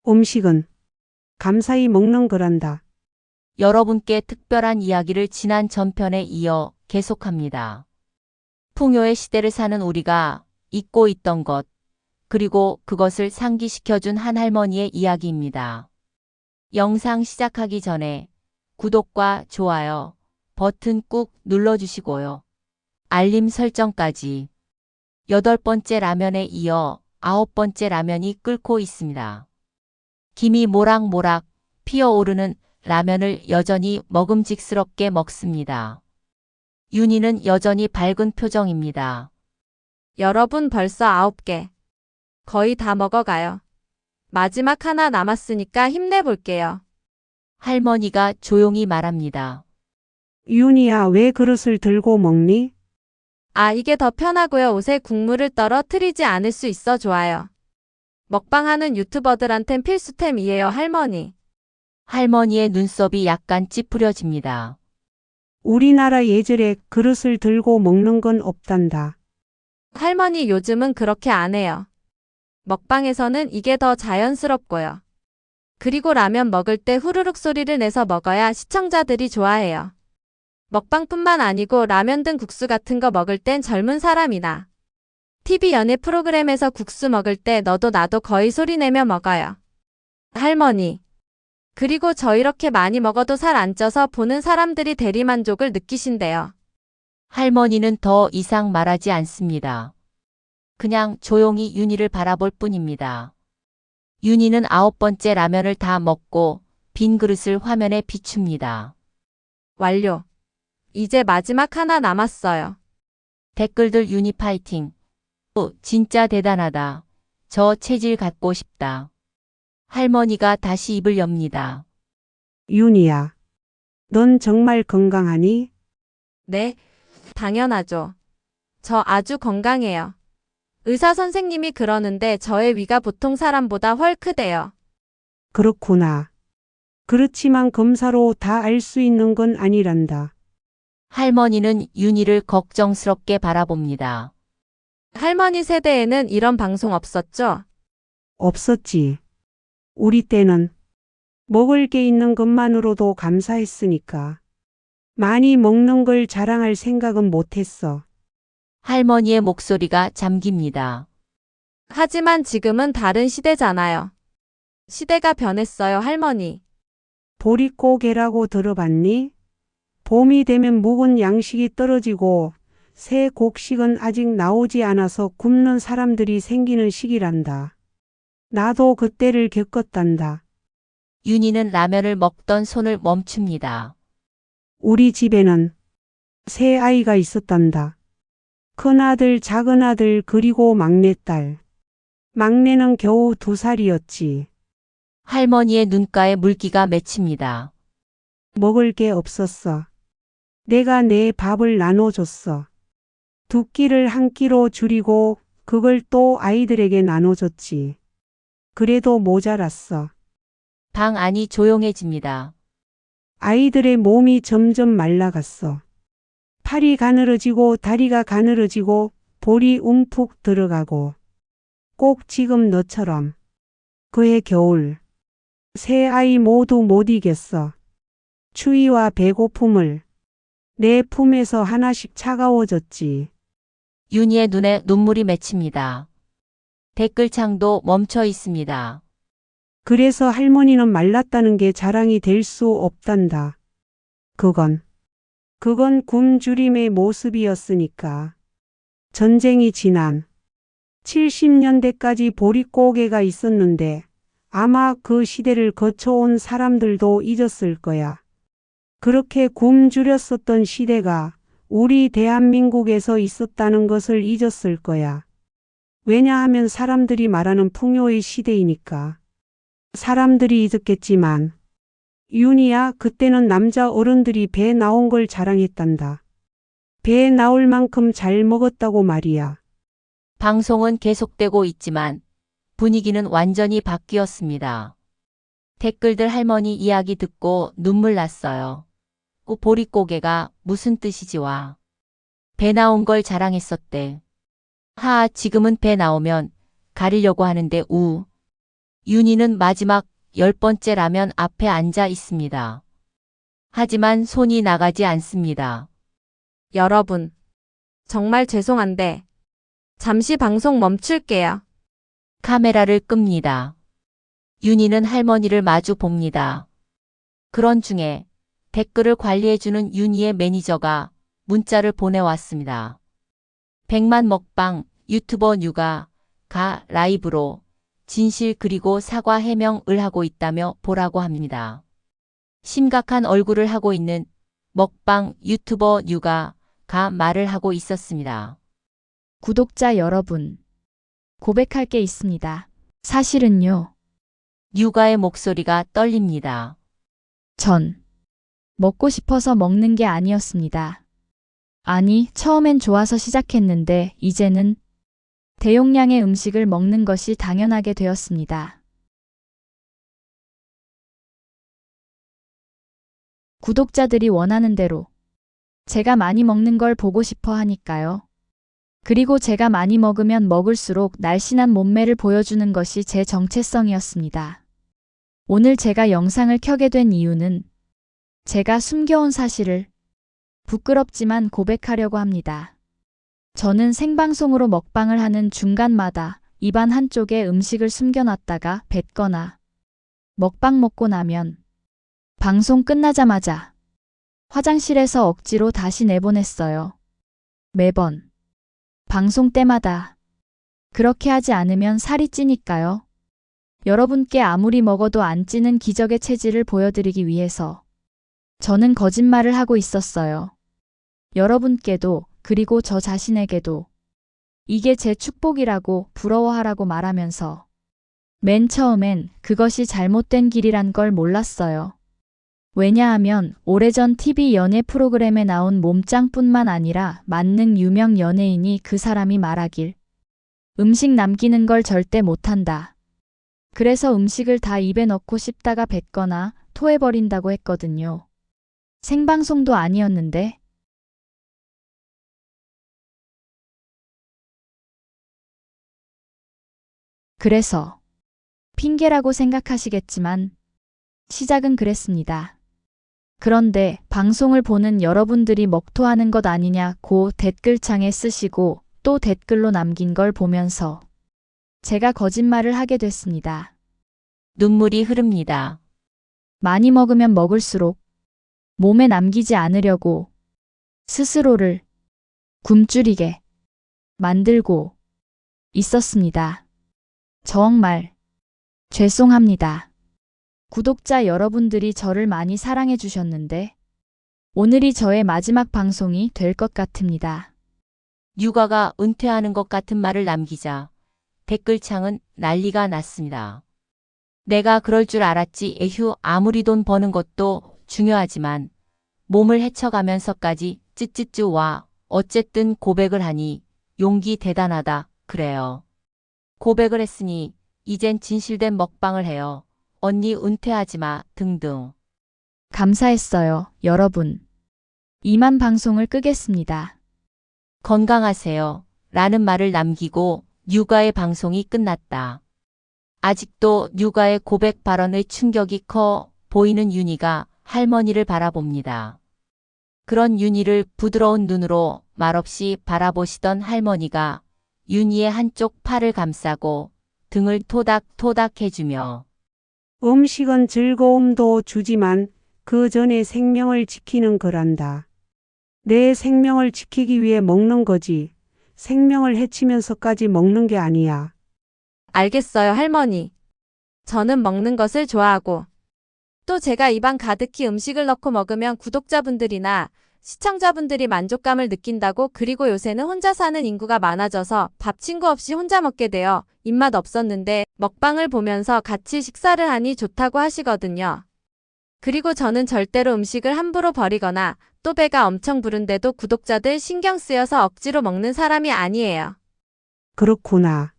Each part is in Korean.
음식은 감사히 먹는 거란다. 여러분께 특별한 이야기를 지난 전편에 이어 계속합니다. 풍요의 시대를 사는 우리가 잊고 있던 것, 그리고 그것을 상기시켜준 한 할머니의 이야기입니다. 영상 시작하기 전에 구독과 좋아요 버튼 꾹 눌러주시고요. 알림 설정까지. 8번째 라면에 이어 9번째 라면이 끓고 있습니다. 김이 모락모락 피어오르는 라면을 여전히 먹음직스럽게 먹습니다. 윤희는 여전히 밝은 표정입니다. 여러분 벌써 9개. 거의 다 먹어가요. 마지막 하나 남았으니까 힘내볼게요. 할머니가 조용히 말합니다. 윤희야, 왜 그릇을 들고 먹니? 아, 이게 더 편하고요. 옷에 국물을 떨어뜨리지 않을 수 있어 좋아요. 먹방하는 유튜버들한텐 필수템이에요, 할머니. 할머니의 눈썹이 약간 찌푸려집니다. 우리나라 예절에 그릇을 들고 먹는 건 없단다. 할머니 요즘은 그렇게 안 해요. 먹방에서는 이게 더 자연스럽고요. 그리고 라면 먹을 때 후루룩 소리를 내서 먹어야 시청자들이 좋아해요. 먹방뿐만 아니고 라면 등 국수 같은 거 먹을 땐 젊은 사람이나 TV 연예 프로그램에서 국수 먹을 때 너도 나도 거의 소리 내며 먹어요. 할머니. 그리고 저 이렇게 많이 먹어도 살 안 쪄서 보는 사람들이 대리만족을 느끼신대요. 할머니는 더 이상 말하지 않습니다. 그냥 조용히 윤희를 바라볼 뿐입니다. 윤희는 9번째 라면을 다 먹고 빈 그릇을 화면에 비춥니다. 완료. 이제 마지막 하나 남았어요. 댓글들 윤희 파이팅. 진짜 대단하다. 저 체질 갖고 싶다. 할머니가 다시 입을 엽니다. 윤희야, 넌 정말 건강하니? 네, 당연하죠. 저 아주 건강해요. 의사 선생님이 그러는데 저의 위가 보통 사람보다 훨 크대요. 그렇구나. 그렇지만 검사로 다 알 수 있는 건 아니란다. 할머니는 윤희를 걱정스럽게 바라봅니다. 할머니 세대에는 이런 방송 없었죠? 없었지. 우리 때는 먹을 게 있는 것만으로도 감사했으니까. 많이 먹는 걸 자랑할 생각은 못했어. 할머니의 목소리가 잠깁니다. 하지만 지금은 다른 시대잖아요. 시대가 변했어요, 할머니. 보릿고개라고 들어봤니? 봄이 되면 묵은 양식이 떨어지고 새 곡식은 아직 나오지 않아서 굶는 사람들이 생기는 시기란다. 나도 그때를 겪었단다. 윤희는 라면을 먹던 손을 멈춥니다. 우리 집에는 세 아이가 있었단다. 큰아들, 작은아들, 그리고 막내딸. 막내는 겨우 2살이었지. 할머니의 눈가에 물기가 맺힙니다. 먹을 게 없었어. 내가 내 밥을 나눠줬어. 2끼를 1끼로 줄이고 그걸 또 아이들에게 나눠줬지. 그래도 모자랐어. 방 안이 조용해집니다. 아이들의 몸이 점점 말라갔어. 팔이 가늘어지고 다리가 가늘어지고 볼이 움푹 들어가고 꼭 지금 너처럼. 그해 겨울 세 아이 모두 못 이겼어. 추위와 배고픔을. 내 품에서 하나씩 차가워졌지. 윤희의 눈에 눈물이 맺힙니다. 댓글창도 멈춰 있습니다. 그래서 할머니는 말랐다는 게 자랑이 될 수 없단다. 그건 굶주림의 모습이었으니까. 전쟁이 지난 70년대까지 보릿고개가 있었는데 아마 그 시대를 거쳐온 사람들도 잊었을 거야. 그렇게 굶주렸었던 시대가 우리 대한민국에서 있었다는 것을 잊었을 거야. 왜냐하면 사람들이 말하는 풍요의 시대이니까. 사람들이 잊었겠지만 윤희야, 그때는 남자 어른들이 배 나온 걸 자랑했단다. 배 나올 만큼 잘 먹었다고 말이야. 방송은 계속되고 있지만 분위기는 완전히 바뀌었습니다. 댓글들 할머니 이야기 듣고 눈물 났어요. 보릿고개가 무슨 뜻이지 와. 배 나온 걸 자랑했었대. 지금은 배 나오면 가리려고 하는데 윤희는 마지막 10번째 라면 앞에 앉아 있습니다. 하지만 손이 나가지 않습니다. 여러분, 정말 죄송한데 잠시 방송 멈출게요. 카메라를 끕니다. 윤희는 할머니를 마주 봅니다. 그런 중에 댓글을 관리해주는 윤희의 매니저가 문자를 보내왔습니다. 100만 먹방 유튜버 뉴가 가 라이브로 진실 그리고 사과 해명을 하고 있다며 보라고 합니다. 심각한 얼굴을 하고 있는 먹방 유튜버 뉴가 가 말을 하고 있었습니다. 구독자 여러분, 고백할 게 있습니다. 사실은요, 뉴가의 목소리가 떨립니다. 전 먹고 싶어서 먹는 게 아니었습니다. 아니, 처음엔 좋아서 시작했는데 이제는 대용량의 음식을 먹는 것이 당연하게 되었습니다. 구독자들이 원하는 대로 제가 많이 먹는 걸 보고 싶어 하니까요. 그리고 제가 많이 먹으면 먹을수록 날씬한 몸매를 보여주는 것이 제 정체성이었습니다. 오늘 제가 영상을 켜게 된 이유는 제가 숨겨온 사실을 부끄럽지만 고백하려고 합니다. 저는 생방송으로 먹방을 하는 중간마다 입안 한쪽에 음식을 숨겨놨다가 뱉거나 먹방 먹고 나면 방송 끝나자마자 화장실에서 억지로 다시 내보냈어요. 매번 방송 때마다 그렇게 하지 않으면 살이 찌니까요. 여러분께 아무리 먹어도 안 찌는 기적의 체질을 보여드리기 위해서 저는 거짓말을 하고 있었어요. 여러분께도 그리고 저 자신에게도 이게 제 축복이라고 부러워하라고 말하면서 맨 처음엔 그것이 잘못된 길이란 걸 몰랐어요. 왜냐하면 오래전 TV 연애 프로그램에 나온 몸짱뿐만 아니라 만능 유명 연예인이 그 사람이 말하길 음식 남기는 걸 절대 못한다. 그래서 음식을 다 입에 넣고 씹다가 뱉거나 토해버린다고 했거든요. 생방송도 아니었는데. 그래서 핑계라고 생각하시겠지만 시작은 그랬습니다. 그런데 방송을 보는 여러분들이 먹토하는 것 아니냐고 댓글창에 쓰시고 또 댓글로 남긴 걸 보면서 제가 거짓말을 하게 됐습니다. 눈물이 흐릅니다. 많이 먹으면 먹을수록 몸에 남기지 않으려고 스스로를 굶주리게 만들고 있었습니다. 정말 죄송합니다. 구독자 여러분들이 저를 많이 사랑해 주셨는데 오늘이 저의 마지막 방송이 될 것 같습니다. 뉴가가 은퇴하는 것 같은 말을 남기자 댓글창은 난리가 났습니다. 내가 그럴 줄 알았지. 에휴, 아무리 돈 버는 것도 중요하지만 몸을 헤쳐가면서까지 찌찌찌 와. 어쨌든 고백을 하니 용기 대단하다. 그래요. 고백을 했으니 이젠 진실된 먹방을 해요. 언니 은퇴하지 마. 등등. 감사했어요, 여러분. 이만 방송을 끄겠습니다. 건강하세요. 라는 말을 남기고 뉴가의 방송이 끝났다. 아직도 뉴가의 고백 발언의 충격이 커 보이는 윤희가 할머니를 바라봅니다. 그런 윤희를 부드러운 눈으로 말없이 바라보시던 할머니가 윤희의 한쪽 팔을 감싸고 등을 토닥토닥 해주며 음식은 즐거움도 주지만 그 전에 생명을 지키는 거란다. 내 생명을 지키기 위해 먹는 거지. 생명을 해치면서까지 먹는 게 아니야. 알겠어요, 할머니. 저는 먹는 것을 좋아하고 또 제가 입안 가득히 음식을 넣고 먹으면 구독자분들이나 시청자분들이 만족감을 느낀다고. 그리고 요새는 혼자 사는 인구가 많아져서 밥 친구 없이 혼자 먹게 되어 입맛 없었는데 먹방을 보면서 같이 식사를 하니 좋다고 하시거든요. 그리고 저는 절대로 음식을 함부로 버리거나 또 배가 엄청 부른데도 구독자들 신경 쓰여서 억지로 먹는 사람이 아니에요. 그렇구나.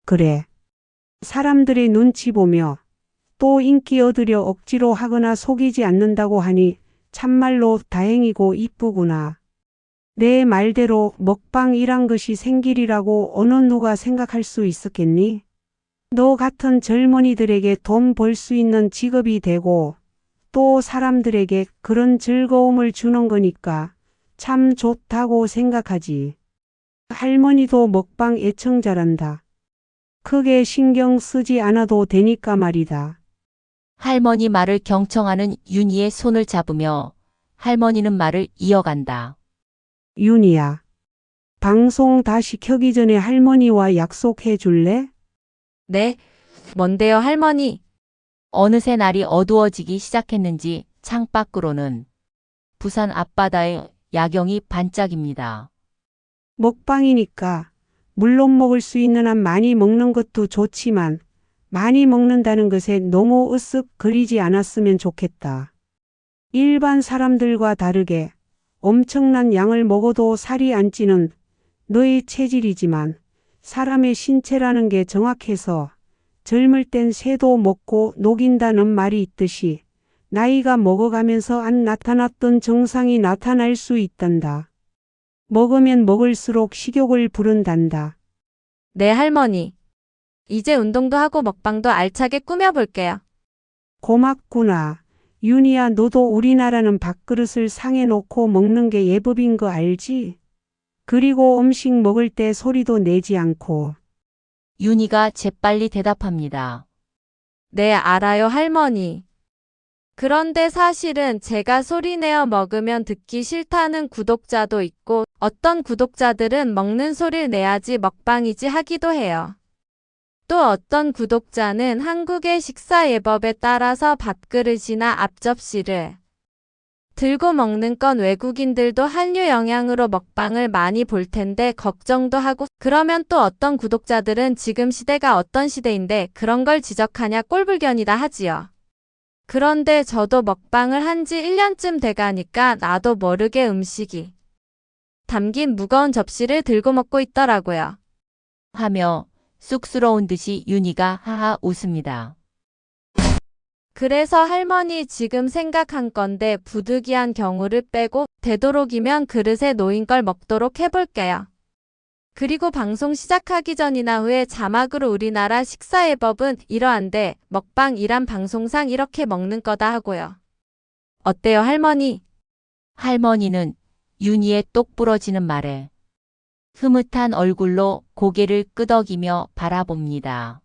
그래. 사람들이 눈치 보며 또 인기 얻으려 억지로 하거나 속이지 않는다고 하니 참말로 다행이고 이쁘구나. 내 말대로 먹방이란 것이 생길이라고 어느 누가 생각할 수 있었겠니? 너 같은 젊은이들에게 돈 벌 수 있는 직업이 되고 또 사람들에게 그런 즐거움을 주는 거니까 참 좋다고 생각하지. 할머니도 먹방 애청자란다. 크게 신경 쓰지 않아도 되니까 말이다. 할머니 말을 경청하는 윤희의 손을 잡으며 할머니는 말을 이어간다. 윤희야, 방송 다시 켜기 전에 할머니와 약속해 줄래? 네, 뭔데요, 할머니? 어느새 날이 어두워지기 시작했는지 창밖으로는 부산 앞바다의 야경이 반짝입니다. 먹방이니까 물론 먹을 수 있는 한 많이 먹는 것도 좋지만 많이 먹는다는 것에 너무 으쓱거리지 않았으면 좋겠다. 일반 사람들과 다르게 엄청난 양을 먹어도 살이 안 찌는 너의 체질이지만 사람의 신체라는 게 정확해서 젊을 땐 새도 먹고 녹인다는 말이 있듯이 나이가 먹어가면서 안 나타났던 증상이 나타날 수 있단다. 먹으면 먹을수록 식욕을 부른단다. 네, 할머니. 이제 운동도 하고 먹방도 알차게 꾸며볼게요. 고맙구나. 윤희야, 너도 우리나라는 밥그릇을 상에 놓고 먹는 게 예법인 거 알지? 그리고 음식 먹을 때 소리도 내지 않고. 윤희가 재빨리 대답합니다. 네, 알아요, 할머니. 그런데 사실은 제가 소리내어 먹으면 듣기 싫다는 구독자도 있고 어떤 구독자들은 먹는 소리를 내야지 먹방이지 하기도 해요. 또 어떤 구독자는 한국의 식사 예법에 따라서 밥그릇이나 앞접시를 들고 먹는 건 외국인들도 한류 영향으로 먹방을 많이 볼 텐데 걱정도 하고 그러면 또 어떤 구독자들은 지금 시대가 어떤 시대인데 그런 걸 지적하냐 꼴불견이다 하지요. 그런데 저도 먹방을 한 지 1년쯤 돼가니까 나도 모르게 음식이 담긴 무거운 접시를 들고 먹고 있더라고요. 하며 쑥스러운 듯이 윤희가 하하 웃습니다. 그래서 할머니 지금 생각한 건데 부득이한 경우를 빼고 되도록이면 그릇에 놓인 걸 먹도록 해볼게요. 그리고 방송 시작하기 전이나 후에 자막으로 우리나라 식사예법은 이러한데 먹방이란 방송상 이렇게 먹는 거다 하고요. 어때요, 할머니? 할머니는 윤희의 똑 부러지는 말에 흐뭇한 얼굴로 고개를 끄덕이며 바라봅니다.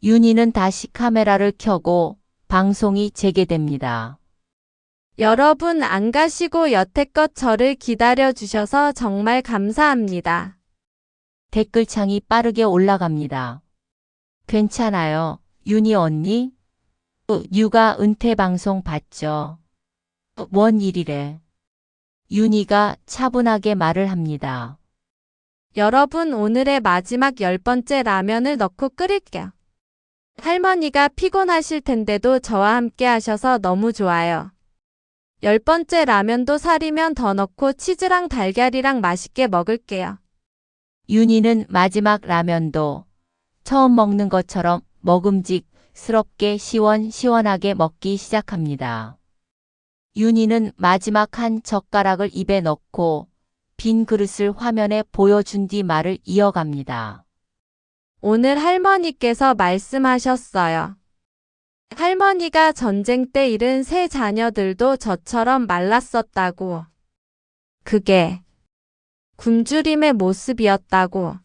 윤희는 다시 카메라를 켜고 방송이 재개됩니다. 여러분 안 가시고 여태껏 저를 기다려주셔서 정말 감사합니다. 댓글창이 빠르게 올라갑니다. 괜찮아요, 윤희 언니? 육아 은퇴 방송 봤죠? 뭔 일이래? 윤희가 차분하게 말을 합니다. 여러분 오늘의 마지막 10번째 라면을 넣고 끓일게요. 할머니가 피곤하실 텐데도 저와 함께 하셔서 너무 좋아요. 10번째 라면도 살이면 더 넣고 치즈랑 달걀이랑 맛있게 먹을게요. 윤희는 마지막 라면도 처음 먹는 것처럼 먹음직스럽게 시원시원하게 먹기 시작합니다. 윤희는 마지막 한 젓가락을 입에 넣고 빈 그릇을 화면에 보여준 뒤 말을 이어갑니다. 오늘 할머니께서 말씀하셨어요. 할머니가 전쟁 때 잃은 세 자녀들도 저처럼 말랐었다고. 그게 굶주림의 모습이었다고.